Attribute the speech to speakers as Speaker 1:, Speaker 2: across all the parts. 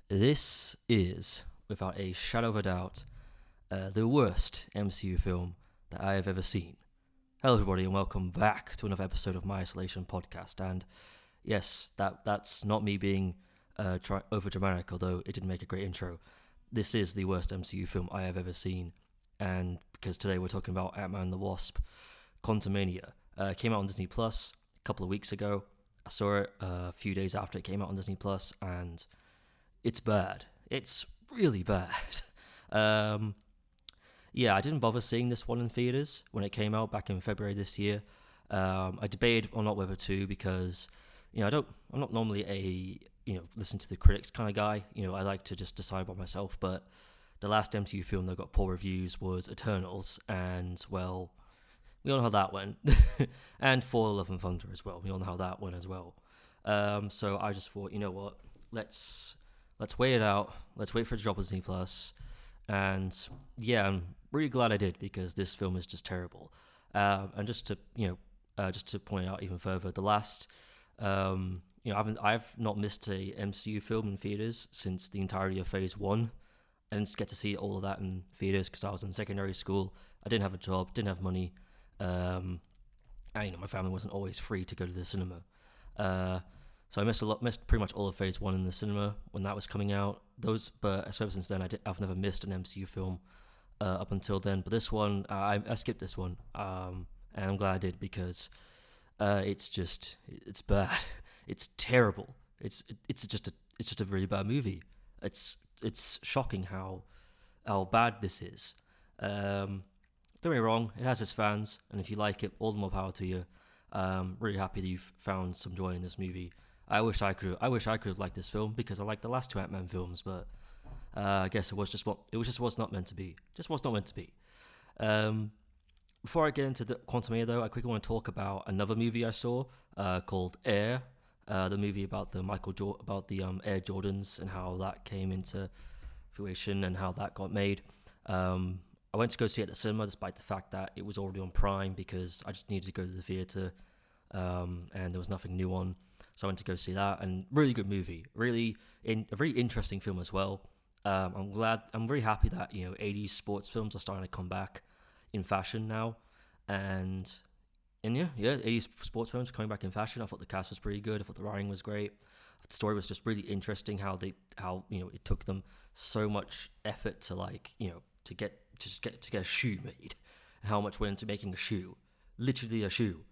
Speaker 1: This is, without a shadow of a doubt, the worst MCU film that I have ever seen. Hello, everybody, and welcome back to another episode of My Isolation podcast. And yes, that's not me being over dramatic, although it did make a great intro. This is the worst MCU film I have ever seen, and because today we're talking about Ant-Man and the Wasp, Quantumania. It came out on Disney Plus a couple of weeks ago. I saw it a few days after it came out on Disney Plus, and it's bad. It's really bad. um, yeah, I didn't bother seeing this one in theaters when it came out back in February this year. I debated on not whether to because, I'm not normally a listen to the critics kind of guy. I like to just decide by myself. But the last MCU film that got poor reviews was Eternals, and well, we all know how that went. And For Love and Thunder as well. We all know how that went as well. So I just thought, you know what, let's wait it out. Let's wait for it to drop on Disney Plus. And yeah, I'm really glad I did because this film is just terrible. And just to point out even further, the last, I've not missed a MCU film in theaters since the entirety of Phase One. I didn't get to see all of that in theaters because I was in secondary school. I didn't have a job, didn't have money, and my family wasn't always free to go to the cinema. So I missed pretty much all of Phase One in the cinema when that was coming out. But so since then, I've never missed an MCU film up until then. But this one, I skipped this one, and I'm glad I did because it's bad. It's terrible. It's just a really bad movie. It's shocking how bad this is. Don't get me wrong, it has its fans, and if you like it, all the more power to you. Really happy that you've found some joy in this movie. I wish I could have liked this film because I liked the last two Ant-Man films, but I guess it was just what's not meant to be. Just what's not meant to be. Before I get into the Quantumania, though, I quickly want to talk about another movie I saw called Air. The movie about the Air Jordans and how that came into fruition and how that got made. I went to go see it at the cinema despite the fact that it was already on Prime because I just needed to go to the theatre and there was nothing new on. So I went to go see that, and really good movie. A very interesting film as well. I'm very happy that 80s sports films are starting to come back in fashion now, and yeah, 80s sports films are coming back in fashion. I thought the cast was pretty good. I thought the writing was great. The story was just really interesting. How it took them so much effort to get a shoe made, and how much went into making a shoe, literally a shoe.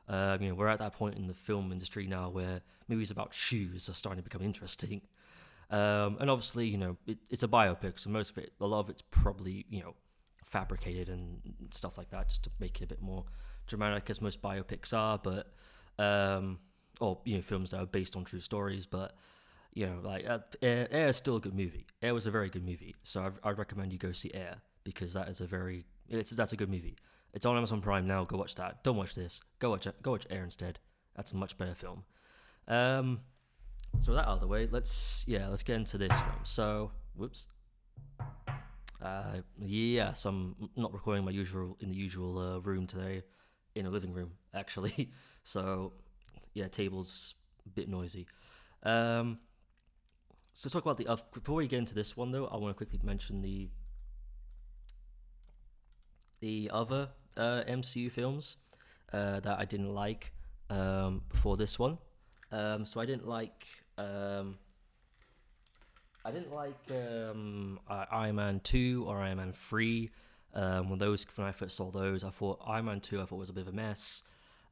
Speaker 1: We're at that point in the film industry now where movies about shoes are starting to become interesting. And obviously, it's a biopic, so a lot of it's probably, fabricated and stuff like that, just to make it a bit more dramatic, as most biopics are. But, films that are based on true stories. But, Air is still a good movie. Air was a very good movie, so I'd recommend you go see Air because that's a good movie. It's on Amazon Prime now. Go watch that. Don't watch this. Go watch Air instead. That's a much better film. So that out of the way, let's get into this film. So, whoops. So I'm not recording in the usual room today, in a living room actually. So, yeah, table's a bit noisy. So talk about before we get into this one though, I want to quickly mention the other MCU films that I didn't like before this one. So I didn't like Iron Man 2 or Iron Man 3. When I first saw those, I thought Iron Man 2 was a bit of a mess.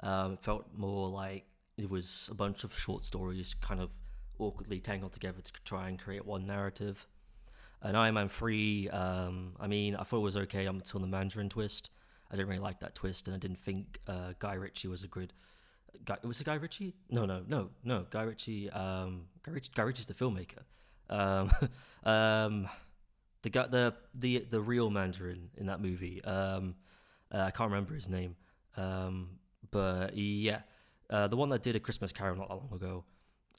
Speaker 1: It felt more like it was a bunch of short stories kind of awkwardly tangled together to try and create one narrative. And Iron Man 3, I thought it was okay up until the Mandarin twist. I didn't really like that twist, and I didn't think Guy Ritchie was a good guy. Was it Guy Ritchie? No. Guy Ritchie. Guy Ritchie's the filmmaker. The real Mandarin in that movie. I can't remember his name. But yeah, the one that did A Christmas Carol not that long ago.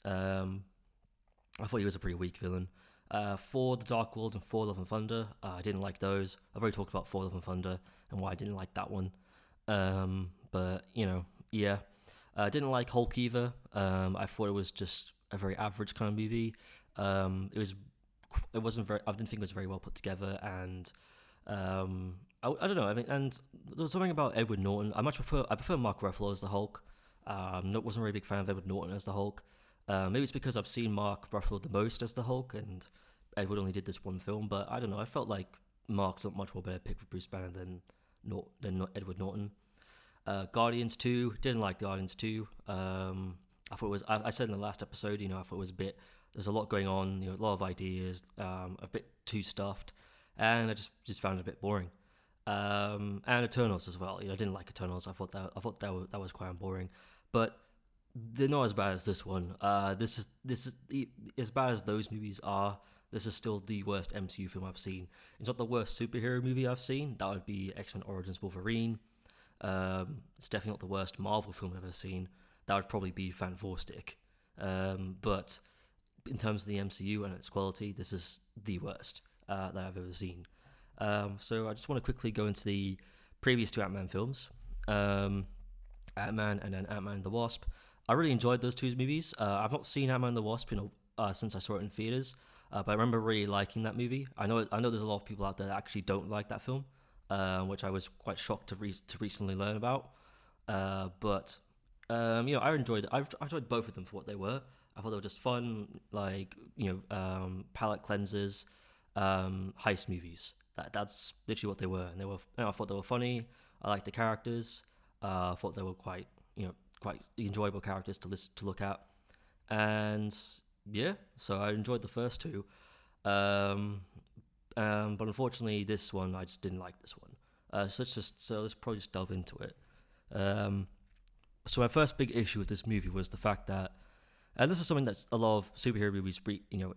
Speaker 1: I thought he was a pretty weak villain. For The Dark World and For Love and Thunder, I didn't like those. I've already talked about For Love and Thunder and why I didn't like that one. But yeah. I didn't like Hulk either. I thought it was just a very average kind of movie. It was it wasn't very. I didn't think it was very well put together, and I don't know. I mean, and there was something about Edward Norton. I prefer Mark Ruffalo as the Hulk. Wasn't a really big fan of Edward Norton as the Hulk. Maybe it's because I've seen Mark Ruffalo the most as the Hulk, and Edward only did this one film. But I don't know. I felt like Mark's a much more better pick for Bruce Banner than Edward Norton. Guardians 2, didn't like Guardians 2. I thought it was. I said in the last episode, I thought it was a bit. There's a lot going on, a lot of ideas, a bit too stuffed, and I just found it a bit boring. And Eternals as well. I didn't like Eternals. I thought that was quite boring, but they're not as bad as this one. This is as bad as those movies are. This is still the worst MCU film I've seen. It's not the worst superhero movie I've seen. That would be X-Men Origins Wolverine. It's definitely not the worst Marvel film I've ever seen. That would probably be Fantastic. But in terms of the MCU and its quality, this is the worst that I've ever seen. So I just want to quickly go into the previous two Ant-Man films, Ant-Man and then Ant-Man and the Wasp. I really enjoyed those two movies. I've not seen Ant-Man and the Wasp since I saw it in theaters, but I remember really liking that movie. I know there's a lot of people out there that actually don't like that film, which I was quite shocked to recently learn about. But I enjoyed both of them for what they were. I thought they were just fun, palate cleansers, heist movies. That's literally what they were, and I thought they were funny. I liked the characters. I thought they were quite enjoyable characters to look at, and yeah, so I enjoyed the first two. But unfortunately, this one I just didn't like this one. Let's probably just delve into it. So my first big issue with this movie was the fact that, and this is something that a lot of superhero movies,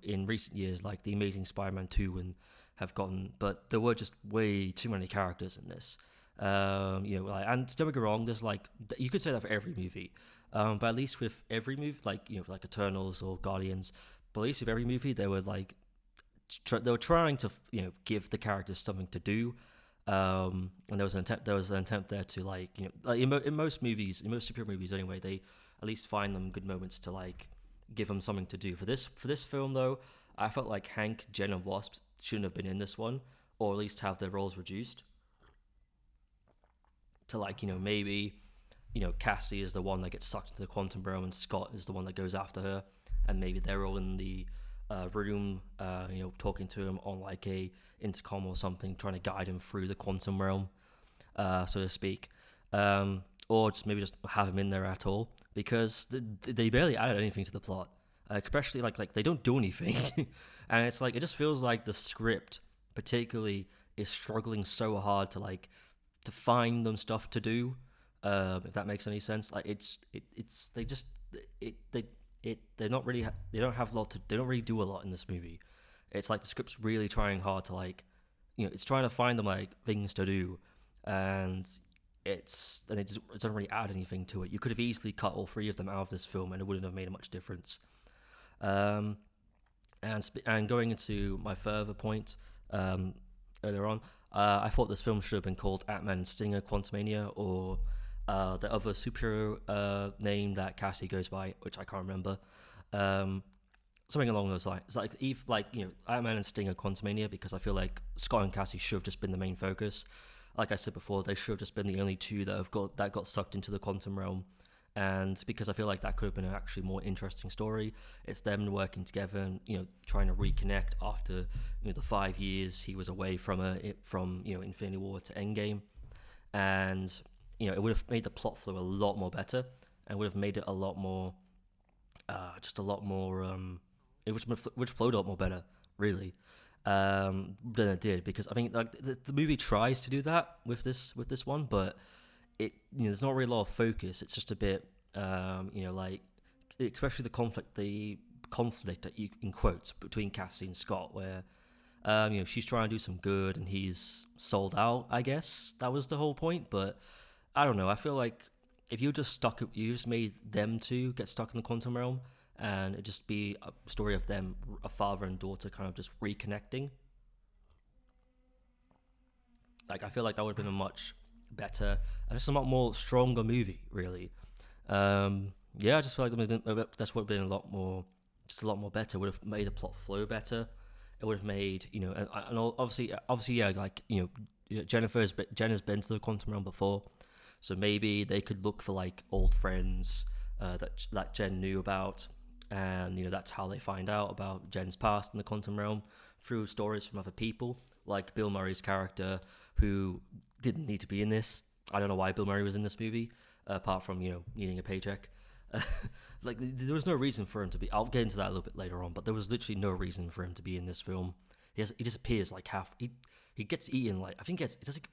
Speaker 1: in recent years, like The Amazing Spider-Man 2 and have gotten, but there were just way too many characters in this. And don't get me wrong, there's you could say that for every movie, but at least with every movie, like Eternals or Guardians, but at least with every movie, they were they were trying to give the characters something to do. And there was an attempt there to in most movies, in most superhero movies anyway, they at least find them good moments to give them something to do. For this film though, I felt like Hank, Jen, and Wasp shouldn't have been in this one, or at least have their roles reduced to maybe Cassie is the one that gets sucked into the quantum realm, and Scott is the one that goes after her, and maybe they're all in the room, talking to him on a intercom or something, trying to guide him through the quantum realm, so to speak, or just have him in there at all, because they barely added anything to the plot, especially they don't do anything, and it's it just feels like the script particularly is struggling so hard to find them stuff to do, if that makes any sense. They don't really do a lot in this movie. It's the script's really trying hard to it's trying to find them things to do, and it doesn't really add anything to it. You could have easily cut all three of them out of this film, and it wouldn't have made much difference. And going into my further point earlier on, I thought this film should have been called Ant-Man and Stinger Quantumania, or the other superhero name that Cassie goes by, which I can't remember. Something along those lines. It's Ant-Man and Stinger Quantumania, because I feel like Scott and Cassie should have just been the main focus. Like I said before, they should have just been the only two that got sucked into the quantum realm. And because I feel like that could have been an actually more interesting story. It's them working together and trying to reconnect after the 5 years he was away from Infinity War to Endgame, and it would have made the plot flow a lot more better, and would have made it a lot more, it would flowed a lot more better, really, than it did, because I think the movie tries to do that with this one, but there's not really a lot of focus. It's just a bit, especially the conflict that you, in quotes, between Cassie and Scott, where she's trying to do some good and he's sold out. I guess that was the whole point, but I don't know. I feel like if you just made them two get stuck in the quantum realm, and it just be a story of them, a father and daughter, kind of just reconnecting. I feel like that would have been a much better and just a lot more stronger movie, really. I just feel like that's would have been a lot more better. Would have made the plot flow better, it would have made, and obviously, yeah, like, Jen has been to the quantum realm before, so maybe they could look for like old friends that Jen knew about, and that's how they find out about Jen's past in the quantum realm through stories from other people, like Bill Murray's character, who didn't need to be in this. I don't know why Bill Murray was in this movie, apart from needing a paycheck. Like, there was no reason for him to be. I'll get into that a little bit later on, but there was literally no reason for him to be in this film. He disappears like half. He gets eaten, like, I think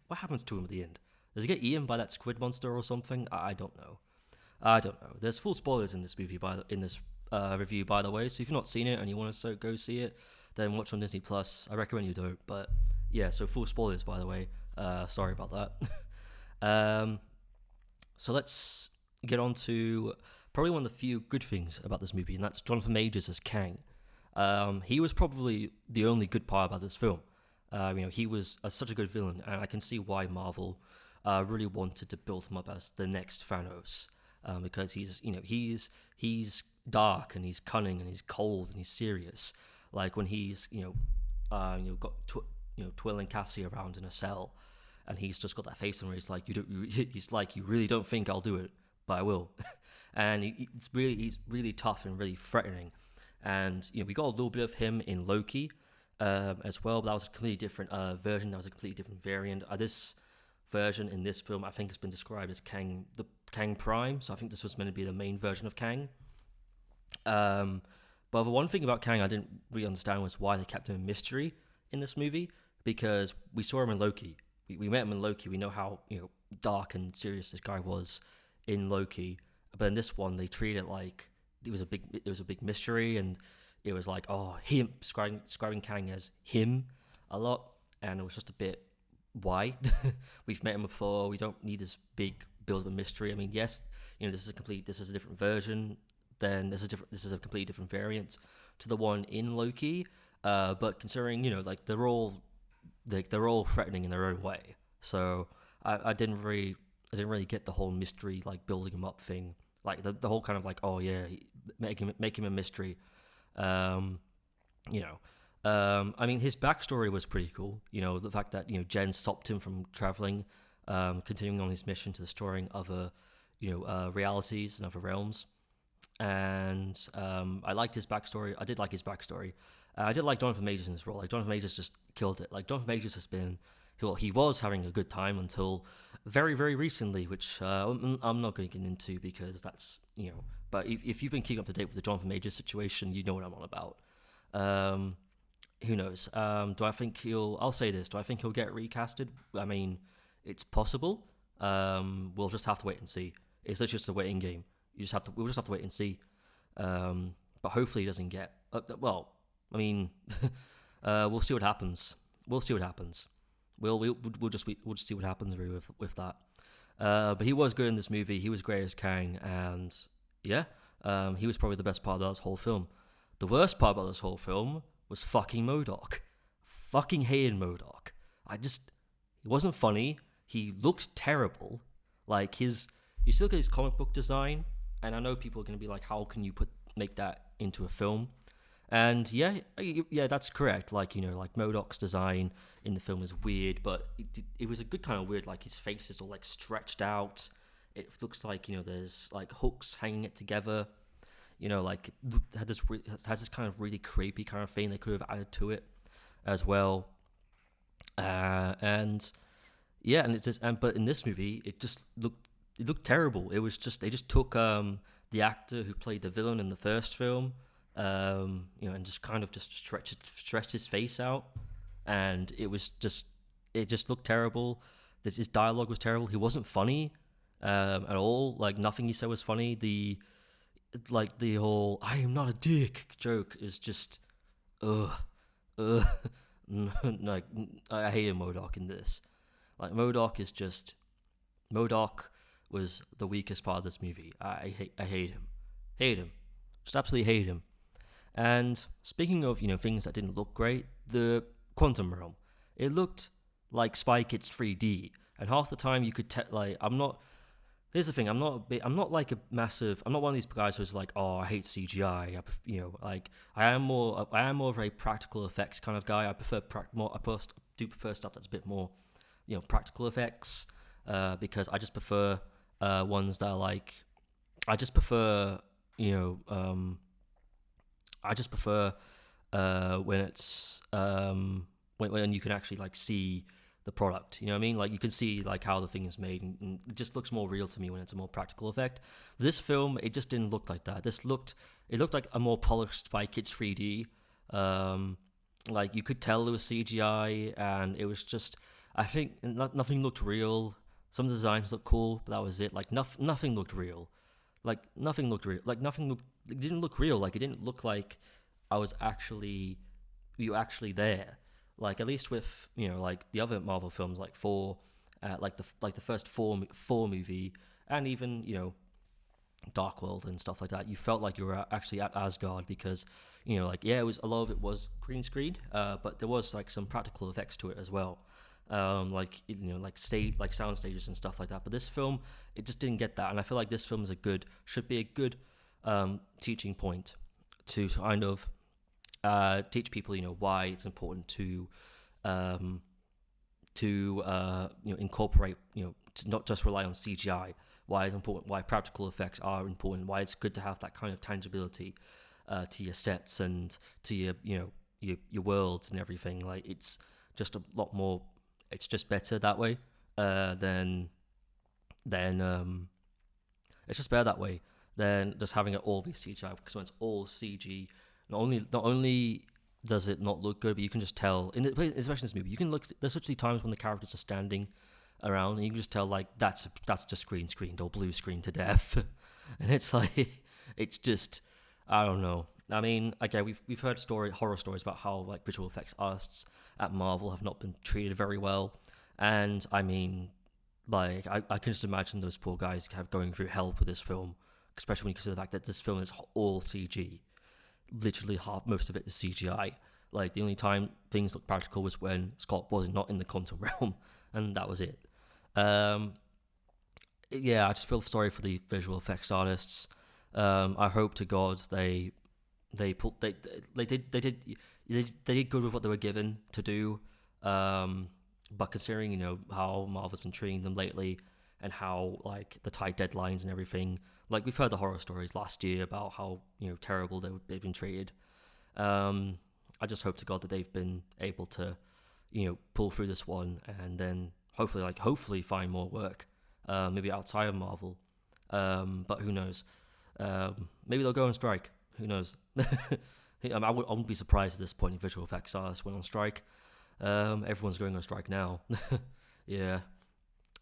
Speaker 1: what happens to him at the end? Does he get eaten by that squid monster or something? I don't know. There's full spoilers in this movie in this review, by the way. So if you've not seen it and you want to go see it, then watch on Disney Plus. I recommend you don't. But yeah, so full spoilers, by the way. Sorry about that. So let's get on to probably one of the few good things about this movie, and that's Jonathan Majors as Kang. He was probably the only good part about this film. He was such a good villain, and I can see why Marvel really wanted to build him up as the next Thanos, because he's dark and he's cunning and he's cold and he's serious. Like when he's got twirling Cassie around in a cell, and he's just got that face on where he's like, you really don't think I'll do it, but I will. And he's really tough and really threatening. And we got a little bit of him in Loki as well, but that was a completely different version. That was a completely different variant. This version in this film, I think, has been described as Kang Prime. So I think this was meant to be the main version of Kang. But the one thing about Kang I didn't really understand was why they kept him a mystery in this movie, because we saw him in Loki. We met him in Loki. We know how dark and serious this guy was in Loki. But in this one, they treated it like it was a big mystery, and it was like, him, describing Kang as him a lot, and it was just a bit, why? We've met him before. We don't need this big build of a mystery. I mean, yes, this is a different version. Then this is a completely different variant to the one in Loki. But considering like they're all threatening in their own way, so I didn't really get the whole mystery, like building him up thing, like the whole kind of like, make him a mystery. I mean, his backstory was pretty cool. The fact that Jen stopped him from traveling, continuing on his mission to destroying other realities and other realms. And I liked his backstory. I did like his backstory. I did like Jonathan Majors in this role. Like, Jonathan Majors just killed it. Like, Jonathan Majors has been, he was having a good time until very, very recently, which I'm not going to get into because that's, but if you've been keeping up to date with the Jonathan Majors situation, you know what I'm on about. Who knows? I'll say this, do I think he'll get recasted? I mean, it's possible. We'll just have to wait and see. It's literally just a waiting game. We'll just have to wait and see. But hopefully he doesn't get, we'll see what happens. We'll just see what happens really with that. But he was good in this movie. He was great as Kang, and yeah, he was probably the best part of this whole film. The worst part about this whole film was fucking MODOK. Fucking hated MODOK. It wasn't funny. He looked terrible. Like you still look at his comic book design, and I know people are going to be like, how can you make that into a film? And yeah, that's correct. Like, like MODOK's design in the film is weird, but it was a good kind of weird. Like, his face is all like stretched out. It looks like, there's like hooks hanging it together. Like, it has this kind of really creepy kind of thing they could have added to it as well. And yeah, and but in this movie, it looked terrible. It was just, they just took the actor who played the villain in the first film, and just kind of just stretched his face out, and it just looked terrible. His dialogue was terrible. He wasn't funny at all. Like, nothing he said was funny. The whole "I am not a dick" joke is just like, I hated MODOK in this. Like, MODOK was the weakest part of this movie. I hate him, just absolutely hate him. And speaking of things that didn't look great, the Quantum Realm, it looked like Spy Kids 3D, and half the time you could here's the thing. I'm not like a massive. I'm not one of these guys who's like, oh, I hate CGI. Like I am more of a practical effects kind of guy. I prefer more. Do prefer stuff that's a bit more, practical effects. Because I just prefer ones that are like. I just prefer, you know, I just prefer when it's when you can actually like see the product. You know what I mean? Like you can see like how the thing is made, and it just looks more real to me when it's a more practical effect. This film, it just didn't look like that. It looked like a more polished Spy Kids 3D. Like you could tell it was CGI, and it was just I think nothing looked real. Some designs looked cool, but that was it. Like nothing looked real. Like nothing looked real. Like nothing looked. It didn't look real. Like it didn't look like I was actually you actually there. Like at least with like the other Marvel films like Thor, like the first Thor movie, and even Dark World and stuff like that. You felt like you were actually at Asgard because like yeah, it was a lot of it was green screen, but there was like some practical effects to it as well. Like like sound stages and stuff like that. But this film, it just didn't get that, and I feel like this film should be a good teaching point to kind of teach people why it's important to incorporate to not just rely on CGI. Why it's important, why practical effects are important, why it's good to have that kind of tangibility to your sets and to your worlds and everything. Like it's just a lot more. It's just better that way than it's just better that way than just having it all be CGI. Because when it's all CG, not only does it not look good, but you can just tell. Especially in this movie, you can look. There's actually times when the characters are standing around, and you can just tell like that's just green screened or blue screened to death, and it's like it's just I don't know. I mean, okay, we've heard horror stories about how like visual effects artists at Marvel have not been treated very well, and I mean, like I can just imagine those poor guys going through hell for this film, especially when you consider the fact that this film is all CG. Literally most of it is CGI. Like the only time things looked practical was when Scott was not in the quantum realm, and that was it. Um, yeah, I just feel sorry for the visual effects artists. I hope to God they did good with what they were given to do. But considering how Marvel's been treating them lately and how like the tight deadlines and everything, like we've heard the horror stories last year about how terrible they've been treated. I just hope to God that they've been able to pull through this one and then hopefully find more work, maybe outside of Marvel. But who knows? Maybe they'll go on strike. Who knows? I wouldn't be surprised at this point if visual effects artists went on strike. Everyone's going on strike now. Yeah.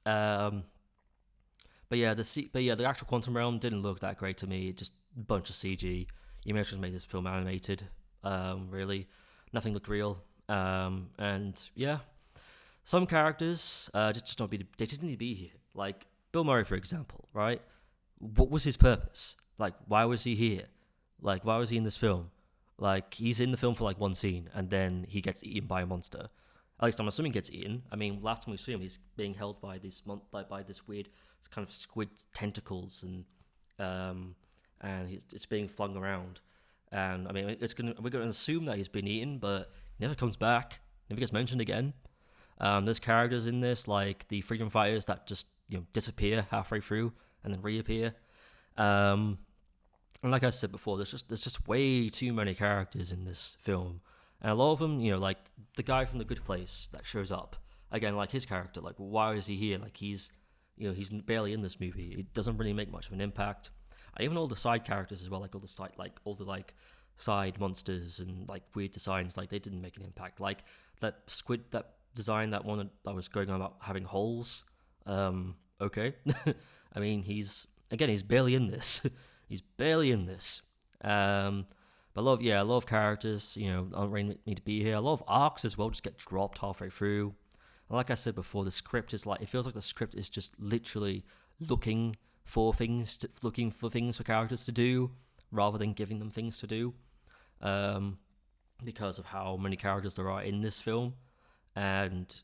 Speaker 1: But yeah, the actual Quantum Realm didn't look that great to me. Just a bunch of CG. You may as well just make this film animated. Really, nothing looked real. And yeah, some characters just not be. They didn't need to be here. Like Bill Murray, for example. Right? What was his purpose? Like, why was he here? Like, why was he in this film? Like, he's in the film for like one scene, and then he gets eaten by a monster. At least I'm assuming gets eaten. I mean, last time we saw him, he's being held by by this weird kind of squid tentacles, and it's being flung around. And I mean, we're gonna assume that he's been eaten, but he never comes back, never gets mentioned again. There's characters in this like the freedom fighters that just disappear halfway through and then reappear. And like I said before, there's just way too many characters in this film, and a lot of them, like the guy from The Good Place that shows up again, like his character, like why is he here? Like he's barely in this movie. It doesn't really make much of an impact. Even all the side characters as well, like all the side monsters and like weird designs, like they didn't make an impact. Like that squid, that design, that one that was going on about having holes. Okay, I mean he's barely in this. He's barely in this. But a lot of characters, don't really need to be here. A lot of arcs as well just get dropped halfway through. And like I said before, the script is like, it feels like the script is just literally looking for things for characters to do rather than giving them things to do. Because of how many characters there are in this film, and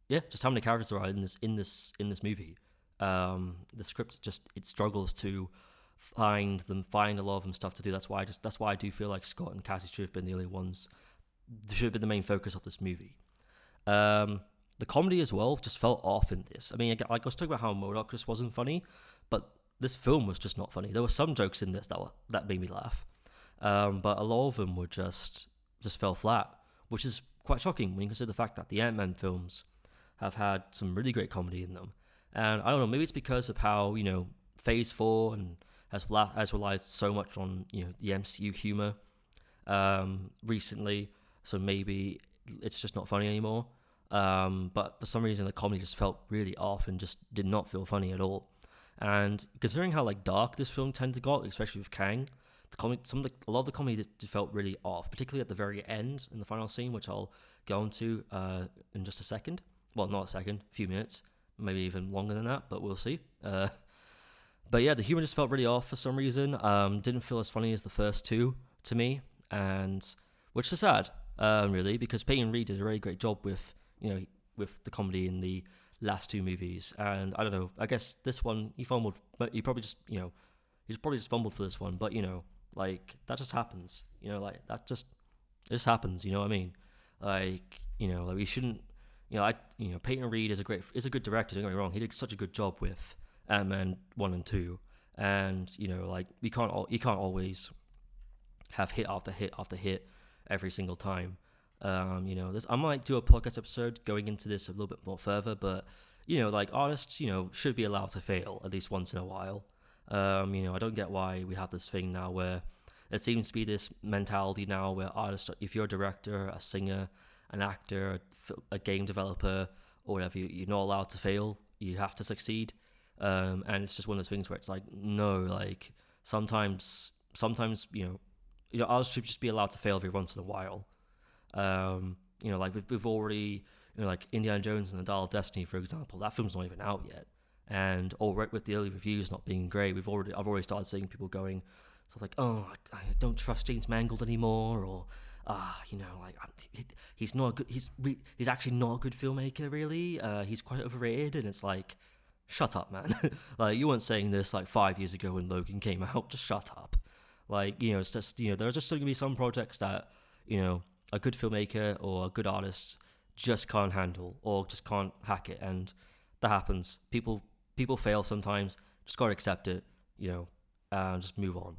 Speaker 1: yeah, just how many characters there are in this movie. The script just it struggles to find a lot of them stuff to do. That's why I do feel like Scott and Cassie should have been the only ones. They should have been the main focus of this movie. The comedy as well just felt off in this. I mean, like I was talking about how MODOK just wasn't funny, but this film was just not funny. There were some jokes in this that made me laugh, but a lot of them were just fell flat, which is quite shocking when you consider the fact that the Ant-Man films have had some really great comedy in them. And I don't know, maybe it's because of how Phase 4 and has relied so much on the MCU humor recently, so maybe it's just not funny anymore. But for some reason, the comedy just felt really off and just did not feel funny at all. And considering how like dark this film tended to got, especially with Kang, a lot of the comedy felt really off, particularly at the very end in the final scene, which I'll go into in just a second. Well, not a second, a few minutes, maybe even longer than that, but we'll see. But yeah, the humor just felt really off for some reason. Didn't feel as funny as the first two to me, and which is sad, really, because Peyton Reed did a really great job with the comedy in the last two movies. And I don't know, I guess this one he fumbled, but he probably just he's probably just fumbled for this one. But like that just happens. Like it just happens. You know what I mean? Like like we shouldn't. Peyton Reed is a good director. Don't get me wrong. He did such a good job with Ant-Man 1 and 2, and like you can't always have hit after hit after hit every single time. I might do a podcast episode going into this a little bit more further, but like artists should be allowed to fail at least once in a while. I don't get why we have this thing now where it seems to be this mentality now where artists, if you're a director, a singer, an actor, a game developer, or whatever, you're not allowed to fail. You have to succeed. And it's just one of those things where it's like, no, like sometimes artists should just be allowed to fail every once in a while. Like we've already, like Indiana Jones and the Dial of Destiny, for example, that film's not even out yet. And already with the early reviews not being great, I've already started seeing people going, so like, oh, I don't trust James Mangold anymore, or he's not a good, he's actually not a good filmmaker, really. He's quite overrated, and it's like, shut up, man. Like you weren't saying this like 5 years ago when Logan came out. Just shut up. Like it's just there are just going to be some projects that a good filmmaker or a good artist just can't handle or just can't hack it, and that happens. People fail sometimes. Just gotta accept it, and just move on.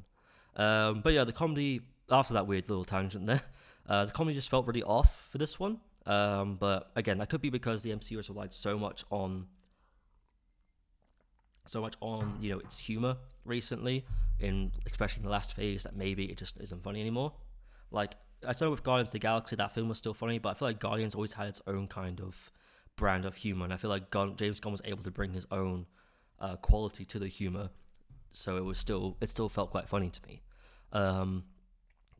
Speaker 1: But yeah, the comedy after that weird little tangent there, the comedy just felt really off for this one. But again, that could be because the MCU has relied so much on its humor recently, especially in the last phase, that maybe it just isn't funny anymore. Like I don't know, with Guardians of the Galaxy, that film was still funny, but I feel like Guardians always had its own kind of brand of humor, and I feel like James Gunn was able to bring his own quality to the humor, so it still felt quite funny to me.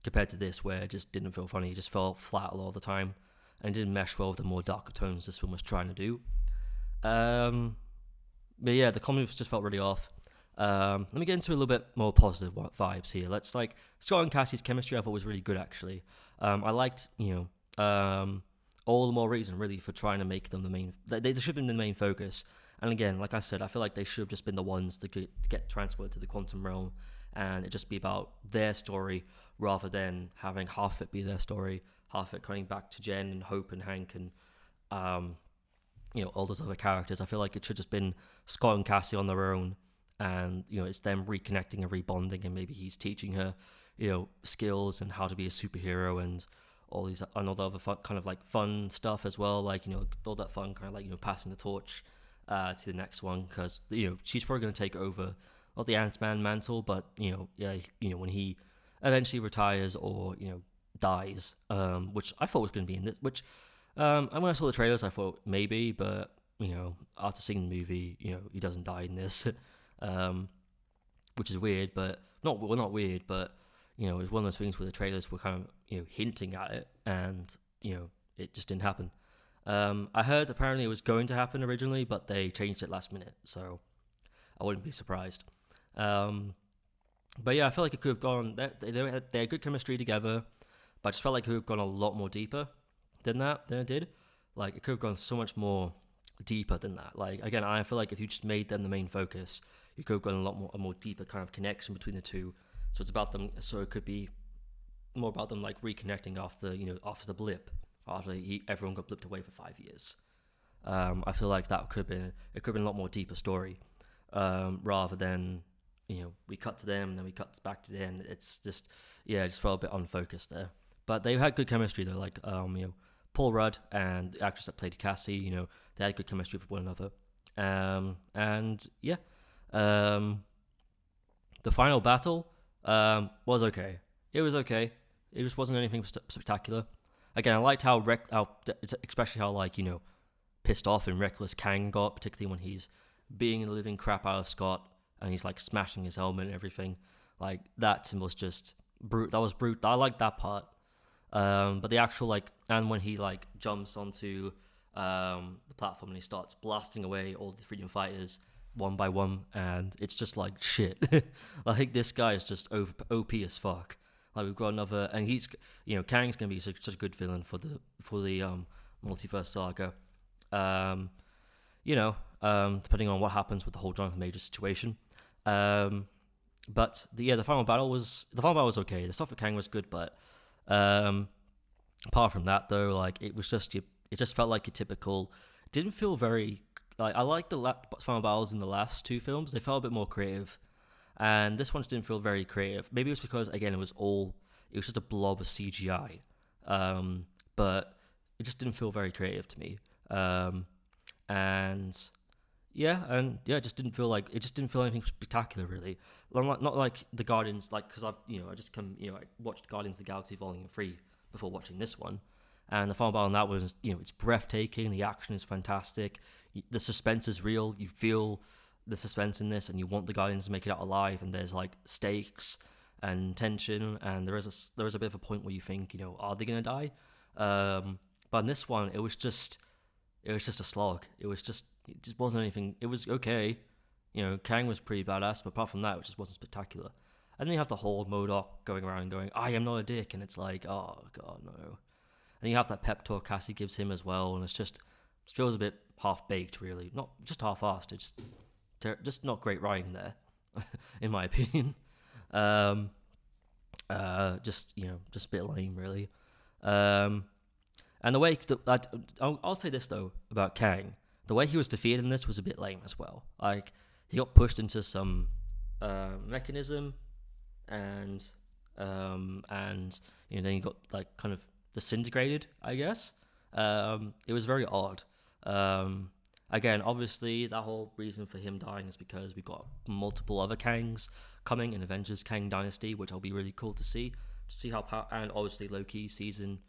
Speaker 1: Compared to this, where it just didn't feel funny, it just felt flat a lot of the time, and it didn't mesh well with the more darker tones this film was trying to do. But yeah, the comedy just felt really off. Let me get into a little bit more positive vibes here. Let's like Scott and Cassie's chemistry I thought was really good, actually. I liked, all the more reason really for trying to make them the main. They should have been the main focus. And again, like I said, I feel like they should have just been the ones that could get transferred to the quantum realm, and it just be about their story rather than having half it be their story, half it coming back to Jen and Hope and Hank and all those other characters. I feel like it should just been Scott and Cassie on their own, and it's them reconnecting and rebonding, and maybe he's teaching her skills and how to be a superhero and all these and all the other fun stuff as well, like all that fun kind of like passing the torch to the next one, because she's probably going to take over not the Ant-Man mantle, but when he eventually retires or dies, which I thought was going to be in this, which and when I saw the trailers I thought maybe, but after seeing the movie, he doesn't die in this. Which is weird, but not weird, but it's one of those things where the trailers were kind of hinting at it, and it just didn't happen. I heard apparently it was going to happen originally, but they changed it last minute, so I wouldn't be surprised. But yeah, I feel like it could have gone. They had good chemistry together, but I just felt like it could have gone a lot more deeper than it did. Like it could have gone so much more deeper than that. Like again, I feel like if you just made them the main focus, you could have gotten a more deeper kind of connection between the two. So it's about them. So it could be more about them like reconnecting after after the blip, after everyone got blipped away for 5 years. I feel like that could have been a lot more deeper story, rather than we cut to them and then we cut back to them. It's just it just felt a bit unfocused there. But they had good chemistry though, like Paul Rudd and the actress that played Cassie, they had good chemistry with one another. And yeah, the final battle was okay. It was okay. It just wasn't anything spectacular. Again, I liked especially how pissed off and reckless Kang got, particularly when he's beating the living crap out of Scott and he's like smashing his helmet and everything. Like that was just brute. That was brute. I liked that part. But the actual and when he jumps onto the platform and he starts blasting away all the freedom fighters one by one, and it's just like shit. Like this guy is just OP as fuck. Like we've got another, and he's Kang's gonna be such a good villain for the multiverse saga. Depending on what happens with the whole Jonathan Majors situation. But the final battle was okay. The stuff with Kang was good, but apart from that though, it was just it just felt like a typical. It didn't feel very I liked the final battles in the last two films. They felt a bit more creative, and this one just didn't feel very creative. Maybe it was because again it was just a blob of CGI, but it just didn't feel very creative to me. It just didn't feel anything spectacular really. Not like the Guardians, because I watched Guardians of the Galaxy Volume 3 before watching this one, and the final battle on that was it's breathtaking. The action is fantastic. The suspense is real. You feel the suspense in this, and you want the Guardians to make it out alive. And there's stakes and tension, and there is a bit of a point where you think are they gonna die? But in this one, it was just a slog. It just wasn't anything. It was okay. Kang was pretty badass, but apart from that, it just wasn't spectacular. And then you have the whole MODOK going around and going, I am not a dick, and it's like, oh god, no. And you have that pep talk Cassie gives him as well, and it feels a bit half-baked, really. Not just half-assed, it's just not great writing there, in my opinion. Just a bit lame, really. And the way I'll say this though about Kang, the way he was defeated in this was a bit lame as well. He got pushed into some mechanism, and then he got kind of disintegrated, I guess. It was very odd. Again, obviously, that whole reason for him dying is because we've got multiple other Kangs coming in Avengers Kang Dynasty, which will be really cool to see how and obviously Loki season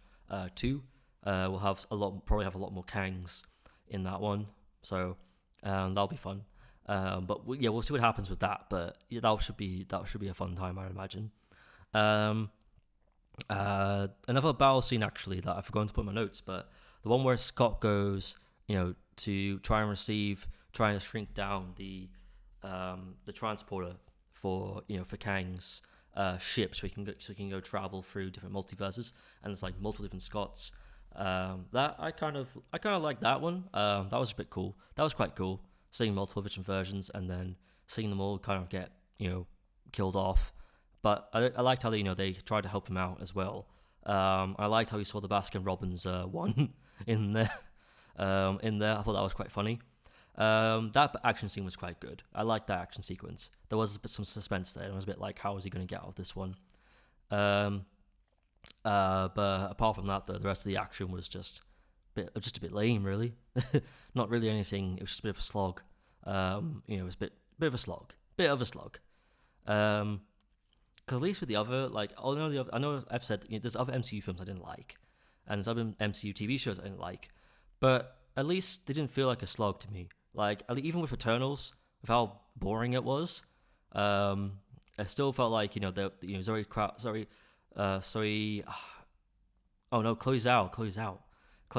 Speaker 1: 2 will probably have a lot more Kangs in that one, so that'll be fun. But we'll see what happens with that. But that should be a fun time, I imagine. Another battle scene actually that I forgot to put in my notes, but the one where Scott goes, to try and shrink down the transporter for Kang's ship, so he can go travel through different multiverses, and it's multiple different Scotts. That I kind of like that one. That was a bit cool. That was quite cool, seeing multiple different versions and then seeing them all kind of get killed off. But I liked how they tried to help him out as well. I liked how you saw the Baskin Robbins one in there. I thought that was quite funny. That action scene was quite good. I liked that action sequence. There was some suspense there. It was a bit like, how is he going to get out of this one? But apart from that, the rest of the action was just a bit lame, really. Not really anything. It was just a bit of a slog. It was a bit of a slog. Because at least with the other, I know I've said there's other MCU films I didn't like, and there's other MCU TV shows I didn't like, but at least they didn't feel like a slog to me. Even with Eternals, with how boring it was, I still felt like Chloe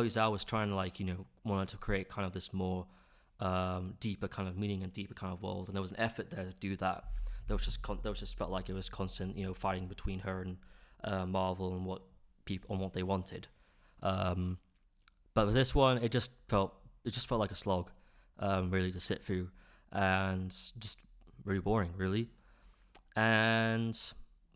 Speaker 1: Zhao was trying to wanted to create kind of this more deeper kind of meaning and deeper kind of world, and there was an effort there to do that. There was just felt like it was constant fighting between her and Marvel and what they wanted. But with this one, it just felt it just felt like a slog, really to sit through, and just really boring, really. And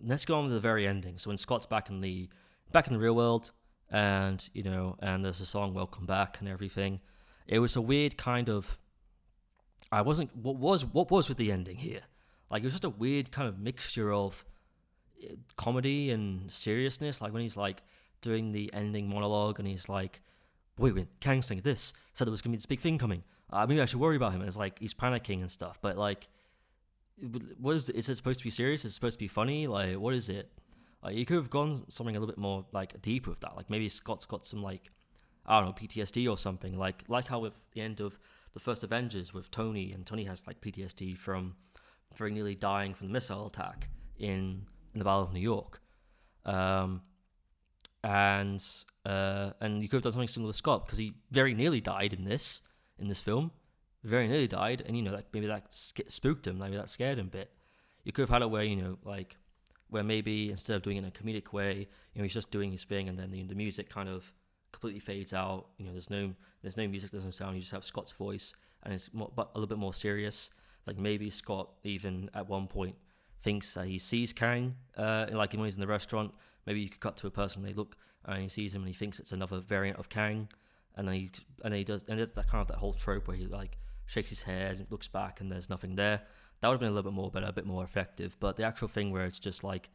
Speaker 1: let's go on to the very ending. So when Scott's back in the real world, and and there's a song "Welcome Back" and everything. It was a weird kind of. I wasn't. What was with the ending here? Like it was just a weird kind of mixture of comedy and seriousness. Like when he's like doing the ending monologue, and he's like, "Wait, Kang's saying this. Said there was gonna be this big thing coming. Maybe I should worry about him." And it's like he's panicking and stuff. But like, what is it? Is it supposed to be serious? Is it supposed to be funny? Like, what is it? Like, you could have gone something a little bit more like deep with that. Like maybe Scott's got some like, I don't know, PTSD or something. Like how with the end of the first Avengers with Tony, and Tony has like PTSD from very nearly dying from the missile attack in the Battle of New York. Um, and you could have done something similar with Scott, because he very nearly died in this film, very nearly died, and like maybe that spooked him, maybe that scared him a bit. You could have had it where like where maybe instead of doing it in a comedic way, he's just doing his thing, and then the music kind of completely fades out. There's no music, there's no sound. You just have Scott's voice, and it's but a little bit more serious. Like maybe Scott even at one point thinks that he sees Kang, like when he's in the restaurant. Maybe you could cut to a person, they look, and he sees him, and he thinks it's another variant of Kang, and then he does, and it's that kind of that whole trope where he like shakes his head and looks back, and there's nothing there. That would have been a little bit more better, a bit more effective. But the actual thing where it's just like,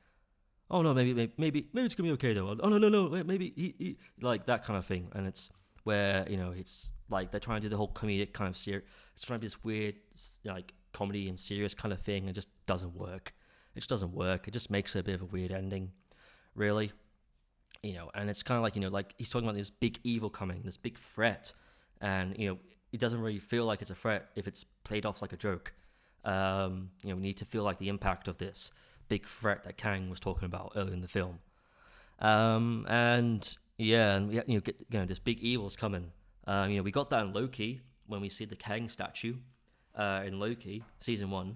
Speaker 1: oh no, maybe it's gonna be okay though. Oh no, maybe he like that kind of thing, and it's where it's like they're trying to do the whole comedic kind of it's trying to be this weird like comedy and serious kind of thing, and it just doesn't work. It just doesn't work. It just makes it a bit of a weird ending, really. And it's kind of like he's talking about this big evil coming, this big threat, and it doesn't really feel like it's a threat if it's played off like a joke. We need to feel like the impact of this big threat that Kang was talking about earlier in the film. And yeah, and we get this big evil's coming. We got that in Loki when we see the Kang statue in Loki season 1.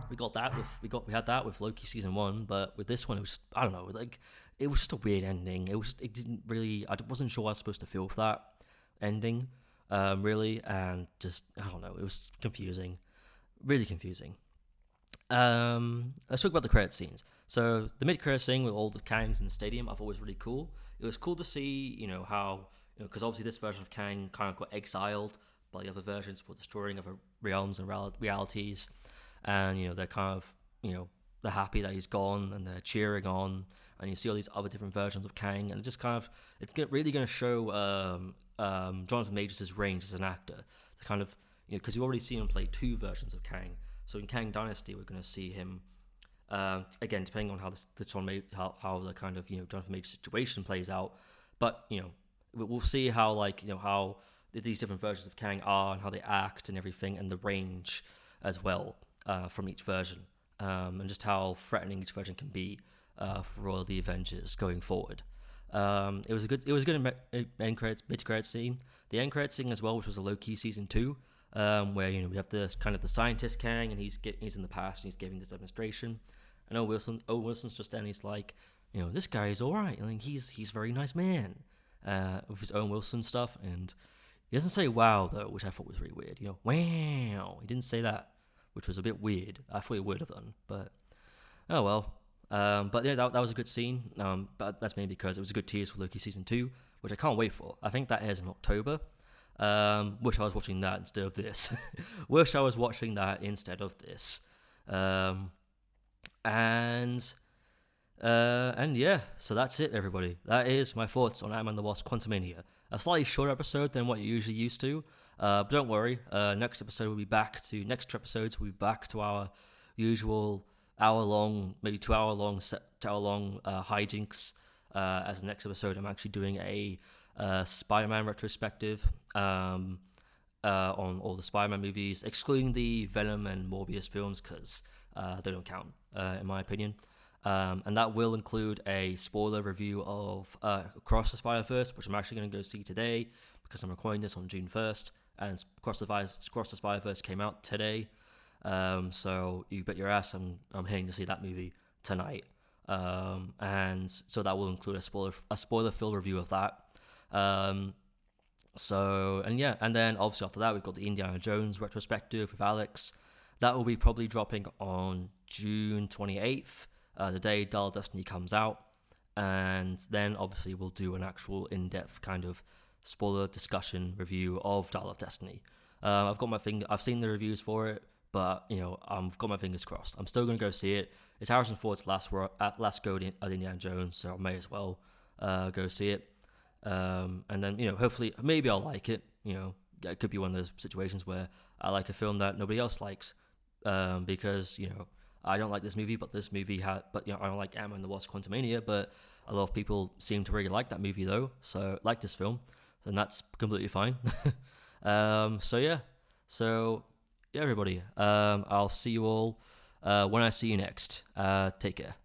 Speaker 1: We had that with Loki season 1, but with this one it was just, I don't know, like it was just a weird ending. It didn't really, I wasn't sure what I was supposed to feel with that ending, really, and just, I don't know, it was confusing, really confusing. Let's talk about the credit scenes. So the mid-credit scene with all the Kangs in the stadium, I thought was really cool. It was cool to see, how, because obviously this version of Kang kind of got exiled by the other versions for destroying other realms and realities, and they're kind of, they're happy that he's gone, and they're cheering on, and you see all these other different versions of Kang, and it just kind of, it's really going to show Jonathan Majors' range as an actor. To kind of, because you've already seen him play 2 versions of Kang. So in Kang Dynasty, we're going to see him again, depending on how how the kind of Jonathan Majors situation plays out. But we'll see how how these different versions of Kang are, and how they act and everything, and the range as well from each version, and just how threatening each version can be for all the Avengers going forward. It was a good end credits, mid credits scene. The end credits scene as well, which was a Loki season 2. Where we have the kind of the scientist Kang, and he's in the past, and he's giving this demonstration, and Wilson's just then, he's like, this guy is all right, and he's a very nice man, with his own Wilson stuff, and he doesn't say wow though, which I thought was really weird. Wow, he didn't say that, which was a bit weird. I thought he would have done, but oh well. But yeah, that was a good scene. But that's mainly because it was a good tease for Loki season 2, which I can't wait for. I think that airs in October. Wish I was watching that instead of this. Wish I was watching that instead of this. And yeah, so that's it, everybody. That is my thoughts on Ant-Man and the Wasp: Quantumania. A slightly shorter episode than what you're usually used to. But don't worry. Next episode we'll be back to next 2 episodes. We'll be back to our usual hour-long, maybe 2-hour-long, hijinks. As the next episode, I'm actually doing a Spider-Man retrospective on all the Spider-Man movies, excluding the Venom and Morbius films, because they don't count, in my opinion. And that will include a spoiler review of Across the Spider-Verse, which I'm actually going to go see today, because I'm recording this on June 1st, and Across the Spider-Verse came out today. So you bet your ass I'm heading to see that movie tonight. And so that will include a spoiler-filled review of that. So, and yeah, and then obviously after that, we've got the Indiana Jones retrospective with Alex. That will be probably dropping on June 28th, the day Dial of Destiny comes out. And then obviously we'll do an actual in-depth kind of spoiler discussion review of Dial of Destiny. I've seen the reviews for it, but I've got my fingers crossed. I'm still gonna go see it. It's Harrison Ford's last go at Indiana Jones, so I may as well go see it. And then hopefully maybe I'll like it. It could be one of those situations where I like a film that nobody else likes, because I don't like this movie, but this movie I don't like Ant-Man and the Wasp: Quantumania, but a lot of people seem to really like that movie though, so like this film, and that's completely fine. So yeah, everybody. I'll see you all when I see you next. Take care.